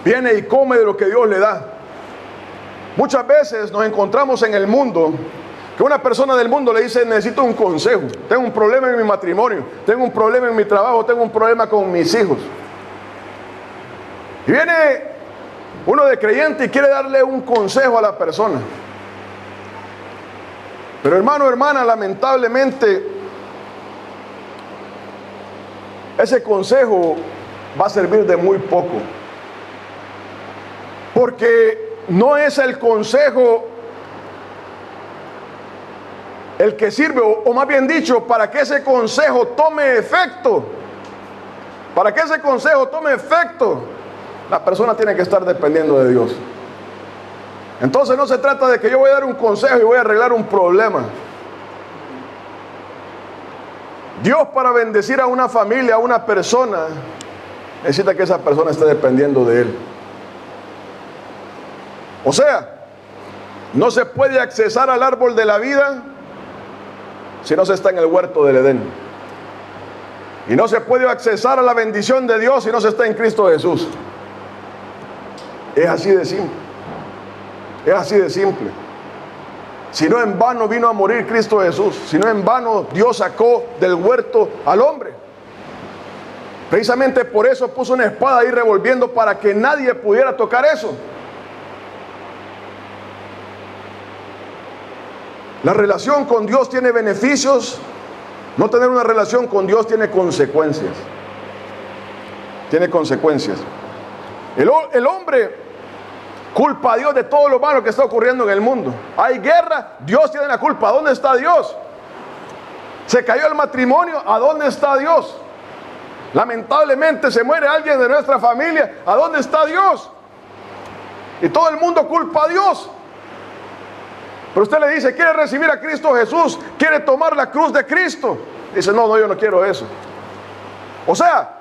Viene y come de lo que Dios le da. Muchas veces nos encontramos en el mundo que una persona del mundo le dice: necesito un consejo, tengo un problema en mi matrimonio, tengo un problema en mi trabajo, tengo un problema con mis hijos. Y viene uno de creyente y quiere darle un consejo a la persona. Pero hermano, hermana, lamentablemente ese consejo va a servir de muy poco. Porque no es el consejo el que sirve, o más bien dicho, para que ese consejo tome efecto. Para que ese consejo tome efecto, la persona tiene que estar dependiendo de Dios. Entonces no se trata de que yo voy a dar un consejo y voy a arreglar un problema. Dios, para bendecir a una familia, a una persona, necesita que esa persona esté dependiendo de Él. O sea, no se puede accesar al árbol de la vida si no se está en el huerto del Edén. Y no se puede accesar a la bendición de Dios si no se está en Cristo Jesús. Es así de simple. Es así de simple. Si no, en vano vino a morir Cristo Jesús. Si no, en vano Dios sacó del huerto al hombre. Precisamente por eso puso una espada ahí revolviendo, para que nadie pudiera tocar eso. La relación con Dios tiene beneficios. No tener una relación con Dios tiene consecuencias. Tiene consecuencias. El hombre culpa a Dios de todo lo malo que está ocurriendo en el mundo. Hay guerra, Dios tiene la culpa. ¿Dónde está Dios? Se cayó el matrimonio, ¿a dónde está Dios? Lamentablemente se muere alguien de nuestra familia. ¿A dónde está Dios? Y todo el mundo culpa a Dios. Pero usted le dice, quiere recibir a Cristo Jesús, quiere tomar la cruz de Cristo. Dice, no, yo no quiero eso. O sea,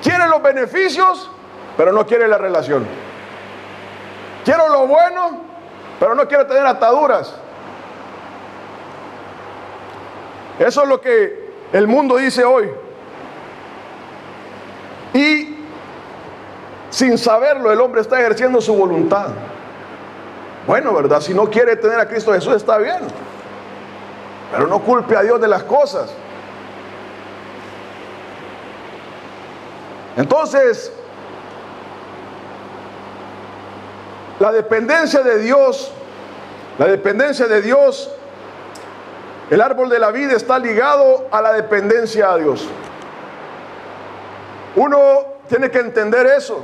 quiere los beneficios, pero no quiere la relación. Quiero lo bueno, pero no quiere tener ataduras. Eso es lo que el mundo dice hoy. Y sin saberlo, el hombre está ejerciendo su voluntad. Bueno, ¿verdad? Si no quiere tener a Cristo Jesús, está bien. Pero no culpe a Dios de las cosas. Entonces, la dependencia de Dios, el árbol de la vida está ligado a la dependencia a Dios. Uno tiene que entender eso.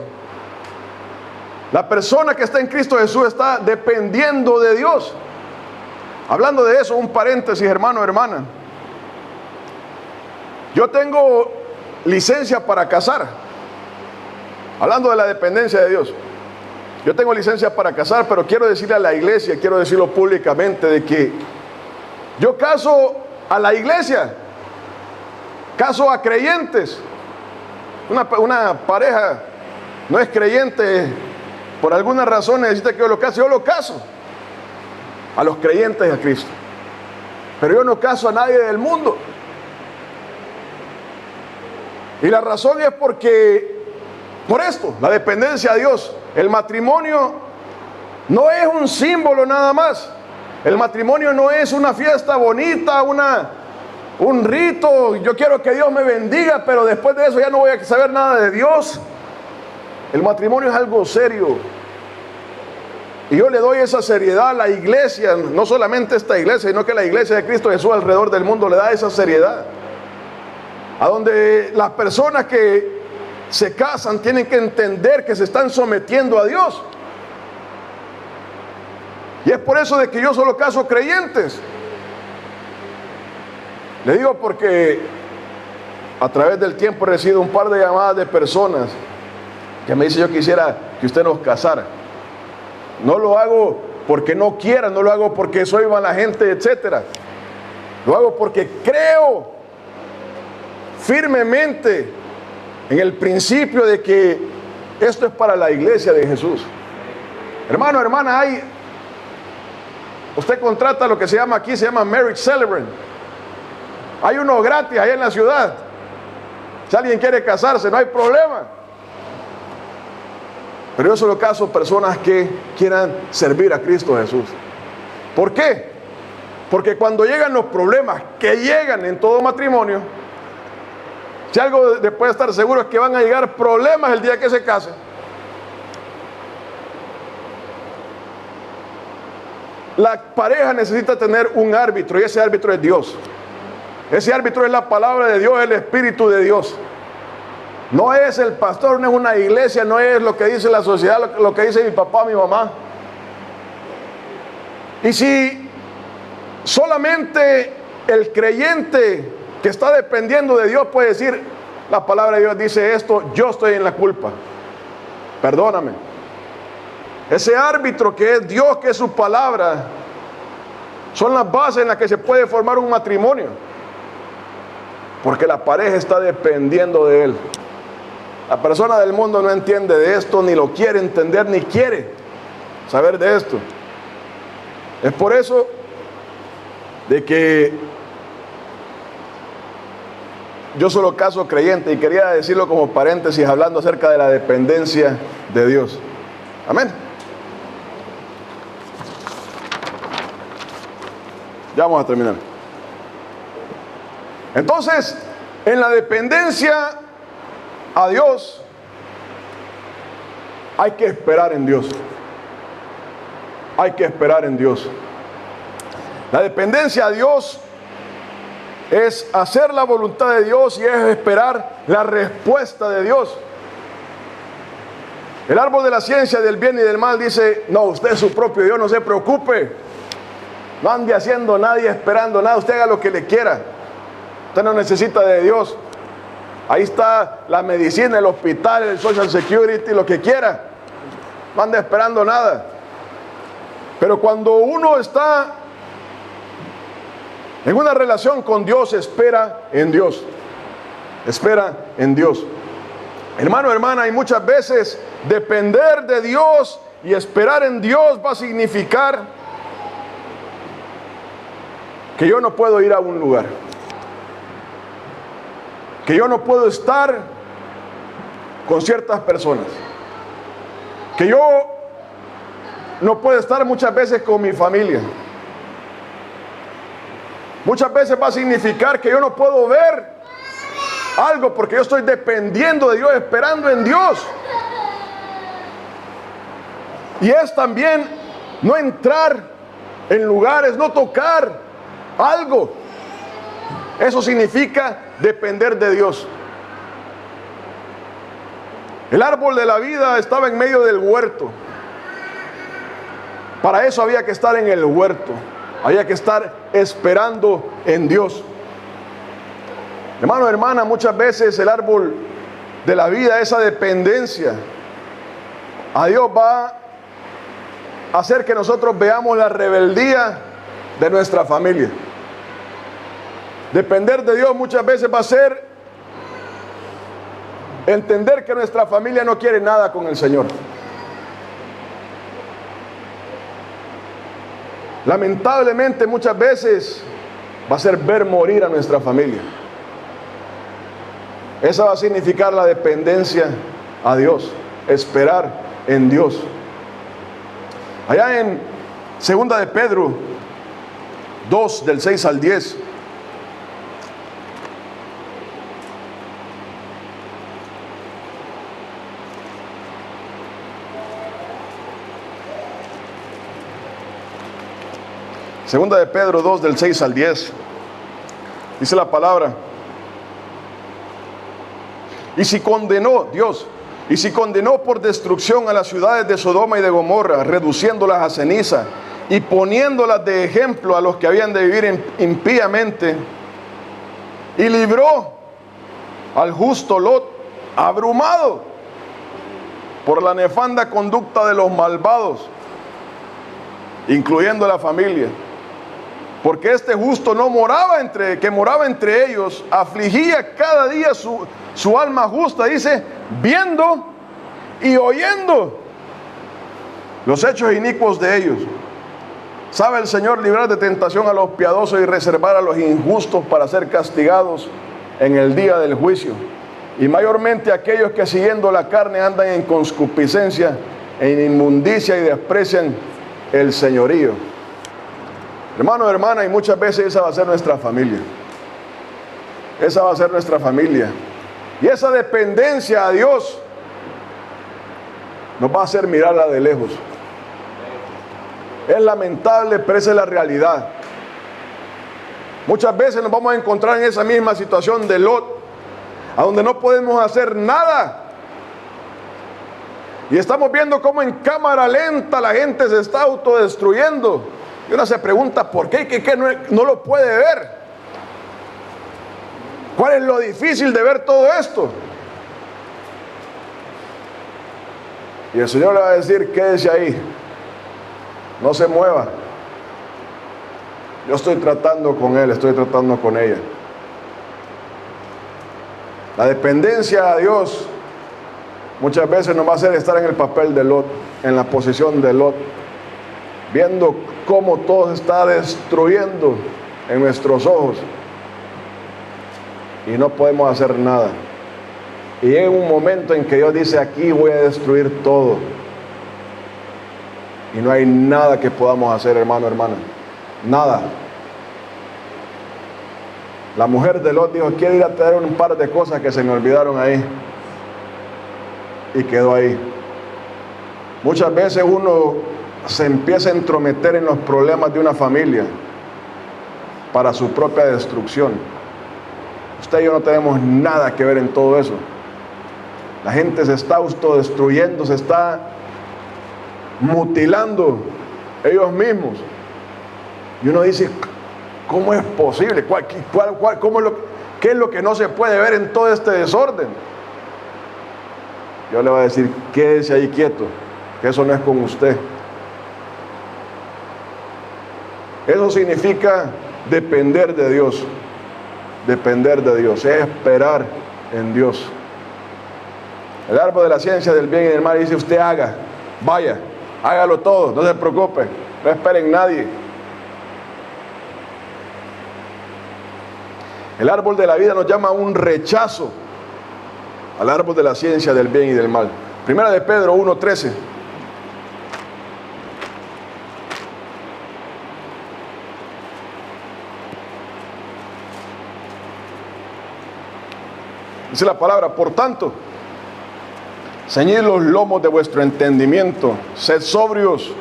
La persona que está en Cristo Jesús está dependiendo de Dios. Hablando de eso, un paréntesis, hermano, hermana. Yo tengo licencia para casar. Hablando de la dependencia de Dios. Yo tengo licencia para casar, pero quiero decirle a la iglesia, quiero decirlo públicamente, de que yo caso a la iglesia, caso a creyentes. Una pareja no es creyente, por alguna razón necesita que yo lo caso a los creyentes a Cristo. Pero yo no caso a nadie del mundo. Y la razón es porque, por esto, la dependencia a Dios. El matrimonio no es un símbolo nada más. El matrimonio no es una fiesta bonita, un rito. Yo quiero que Dios me bendiga, pero después de eso ya no voy a saber nada de Dios. El matrimonio es algo serio. Y yo le doy esa seriedad a la iglesia, no solamente esta iglesia, sino que la iglesia de Cristo Jesús alrededor del mundo le da esa seriedad. A donde las personas que se casan tienen que entender que se están sometiendo a Dios. Y es por eso de que yo solo caso creyentes. Le digo porque a través del tiempo he recibido un par de llamadas de personas que me dicen, yo quisiera que usted nos casara. No lo hago porque no quiera, no lo hago porque soy mala gente, etcétera. Lo hago porque creo firmemente en el principio de que esto es para la iglesia de Jesús. Hermano, hermana, usted contrata lo que se llama aquí, se llama Marriage Celebrant. Hay uno gratis allá en la ciudad. Si alguien quiere casarse, no hay problema. Pero yo solo caso personas que quieran servir a Cristo Jesús. ¿Por qué? Porque cuando llegan los problemas que llegan en todo matrimonio, si algo de puede estar seguro es que van a llegar problemas el día que se case. La pareja necesita tener un árbitro y ese árbitro es Dios. Ese árbitro es la palabra de Dios, el Espíritu de Dios. No es el pastor, no es una iglesia, no es lo que dice la sociedad, lo que dice mi papá, mi mamá. Y si solamente el creyente que está dependiendo de Dios puede decir, la palabra de Dios dice esto, yo estoy en la culpa, perdóname. Ese árbitro que es Dios, que es su palabra, son las bases en las que se puede formar un matrimonio, porque la pareja está dependiendo de él. La persona del mundo no entiende de esto, ni lo quiere entender, ni quiere saber de esto. Es por eso de que yo solo caso creyente, y quería decirlo como paréntesis, hablando acerca de la dependencia de Dios. Amén. Ya vamos a terminar. Entonces, en la dependencia a Dios, hay que esperar en Dios. Hay que esperar en Dios. La dependencia a Dios es hacer la voluntad de Dios y es esperar la respuesta de Dios. El árbol de la ciencia del bien y del mal dice, no, usted es su propio Dios, no se preocupe. No ande haciendo nadie, esperando nada, usted haga lo que le quiera. Usted no necesita de Dios. Ahí está la medicina, el hospital, el Social Security, lo que quiera. No anda esperando nada. Pero cuando uno está en una relación con Dios, espera en Dios. Espera en Dios. Hermano, hermana, y muchas veces depender de Dios y esperar en Dios va a significar que yo no puedo ir a un lugar, que yo no puedo estar con ciertas personas, que yo no puedo estar muchas veces con mi familia. Muchas veces va a significar que yo no puedo ver algo porque yo estoy dependiendo de Dios, esperando en Dios. Y es también no entrar en lugares, no tocar algo. Eso significa depender de Dios. El árbol de la vida estaba en medio del huerto. Para eso había que estar en el huerto. Había que estar esperando en Dios. Hermano, hermana, muchas veces el árbol de la vida, esa dependencia a Dios, va a hacer que nosotros veamos la rebeldía de nuestra familia. Depender de Dios muchas veces va a ser entender que nuestra familia no quiere nada con el Señor. Lamentablemente muchas veces va a ser ver morir a nuestra familia. Esa va a significar la dependencia a Dios, esperar en Dios. Allá en 2 de Pedro 2, del 6 al 10. Segunda de Pedro 2, del 6 al 10. Dice la palabra: y si condenó Dios, y si condenó por destrucción a las ciudades de Sodoma y de Gomorra, reduciéndolas a ceniza y poniéndolas de ejemplo a los que habían de vivir impíamente, y libró al justo Lot, abrumado por la nefanda conducta de los malvados, incluyendo la familia, porque este justo no moraba entre ellos, afligía cada día su alma justa, dice, viendo y oyendo los hechos inicuos de ellos. ¿Sabe el Señor librar de tentación a los piadosos y reservar a los injustos para ser castigados en el día del juicio? Y mayormente aquellos que siguiendo la carne andan en concupiscencia, en inmundicia y desprecian el señorío. Hermano, hermana, y muchas veces esa va a ser nuestra familia. Esa va a ser nuestra familia. Y esa dependencia a Dios nos va a hacer mirarla de lejos. Es lamentable, pero esa es la realidad. Muchas veces nos vamos a encontrar en esa misma situación de Lot, a donde no podemos hacer nada. Y estamos viendo cómo en cámara lenta la gente se está autodestruyendo. Y uno se pregunta, ¿por qué? ¿Qué no lo puede ver? ¿Cuál es lo difícil de ver todo esto? Y el Señor le va a decir, quédese ahí, no se mueva. Yo estoy tratando con él, estoy tratando con ella. La dependencia a Dios muchas veces nos va a hacer estar en el papel de Lot, en la posición de Lot, viendo cómo todo se está destruyendo en nuestros ojos y no podemos hacer nada. Y llega un momento en que Dios dice, aquí voy a destruir todo, y no hay nada que podamos hacer, hermano, hermana, nada. La mujer de Lot dijo, quiero ir a traer un par de cosas que se me olvidaron ahí, y quedó ahí. Muchas veces uno se empieza a entrometer en los problemas de una familia para su propia destrucción. Usted y yo no tenemos nada que ver en todo eso. La gente se está autodestruyendo, se está mutilando ellos mismos. Y uno dice, ¿cómo es posible? ¿Qué es lo que no se puede ver en todo este desorden? Yo le voy a decir, quédese ahí quieto, que eso no es con usted. Eso significa depender de Dios. Depender de Dios, es esperar en Dios. El árbol de la ciencia del bien y del mal dice, usted haga, vaya, hágalo todo, no se preocupe, no espere en nadie. El árbol de la vida nos llama a un rechazo al árbol de la ciencia del bien y del mal. Primera de Pedro 1:13. Dice la palabra, por tanto, ceñid los lomos de vuestro entendimiento, sed sobrios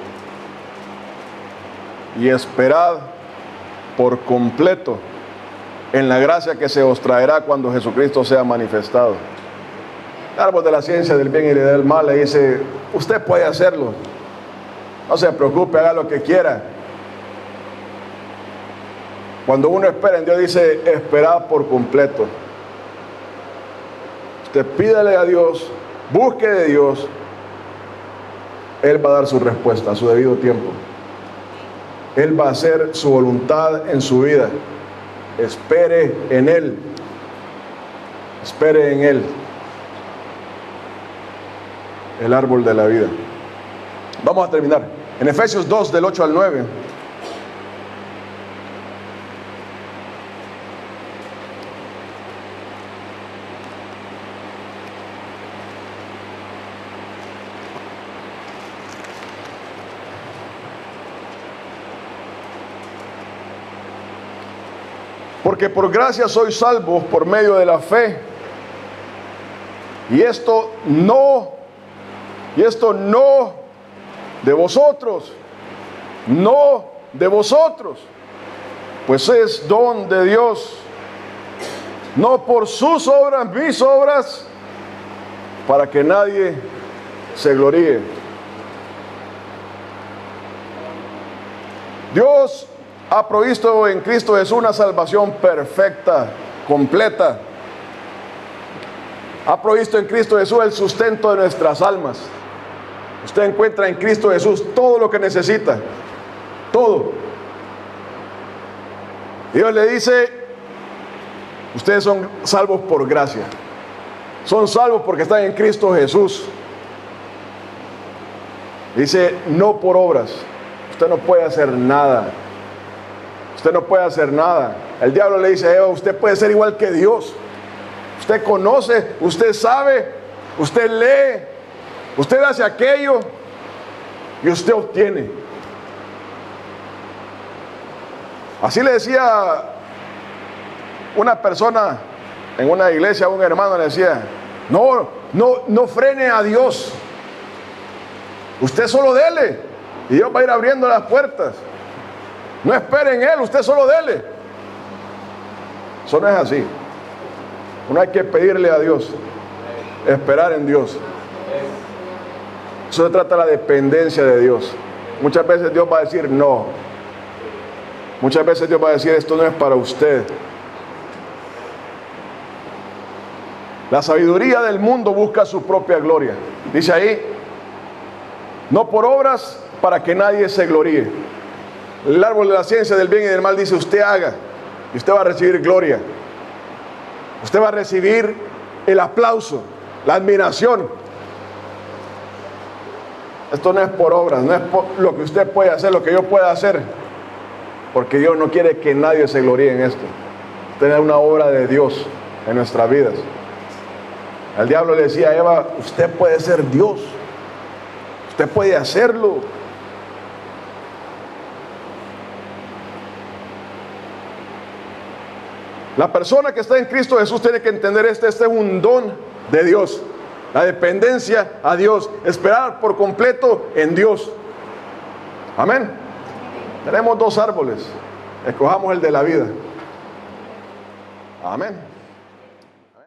y esperad por completo en la gracia que se os traerá cuando Jesucristo sea manifestado. El árbol de la ciencia del bien y del mal le dice, usted puede hacerlo, no se preocupe, haga lo que quiera. Cuando uno espera en Dios dice, esperad por completo. Usted pídale a Dios, busque de Dios, Él va a dar su respuesta a su debido tiempo. Él va a hacer su voluntad en su vida. Espere en Él. Espere en Él. El árbol de la vida. Vamos a terminar. En Efesios 2, del 8 al 9. Porque por gracia sois salvos por medio de la fe. Y esto no de vosotros, no de vosotros, pues es don de Dios, no por sus obras, mis obras, para que nadie se gloríe. Dios ha provisto en Cristo Jesús una salvación perfecta, completa. Ha provisto en Cristo Jesús el sustento de nuestras almas. Usted encuentra en Cristo Jesús todo lo que necesita. Todo. Dios le dice, ustedes son salvos por gracia. Son salvos porque están en Cristo Jesús. Dice, no por obras. Usted no puede hacer nada. Usted no puede hacer nada. El diablo le dice a Eva, usted puede ser igual que Dios. Usted conoce, usted sabe, usted lee, usted hace aquello y usted obtiene. Así le decía una persona en una iglesia, un hermano le decía, no frene a Dios. Usted solo dele y Dios va a ir abriendo las puertas. No espere en Él, usted solo dele. Eso no es así. Uno hay que pedirle a Dios, esperar en Dios. Eso se trata de la dependencia de Dios. Muchas veces Dios va a decir no. Muchas veces Dios va a decir esto no es para usted. La sabiduría del mundo busca su propia gloria. Dice ahí, no por obras para que nadie se gloríe. El árbol de la ciencia del bien y del mal dice usted haga y usted va a recibir gloria. Usted va a recibir el aplauso, la admiración. Esto no es por obras, no es por lo que usted puede hacer, lo que yo pueda hacer. Porque Dios no quiere que nadie se gloríe en esto. Esta es una obra de Dios en nuestras vidas. El diablo le decía a Eva, usted puede ser Dios. Usted puede hacerlo. La persona que está en Cristo Jesús tiene que entender este es un don de Dios. La dependencia a Dios. Esperar por completo en Dios. Amén. Tenemos dos árboles. Escojamos el de la vida. Amén.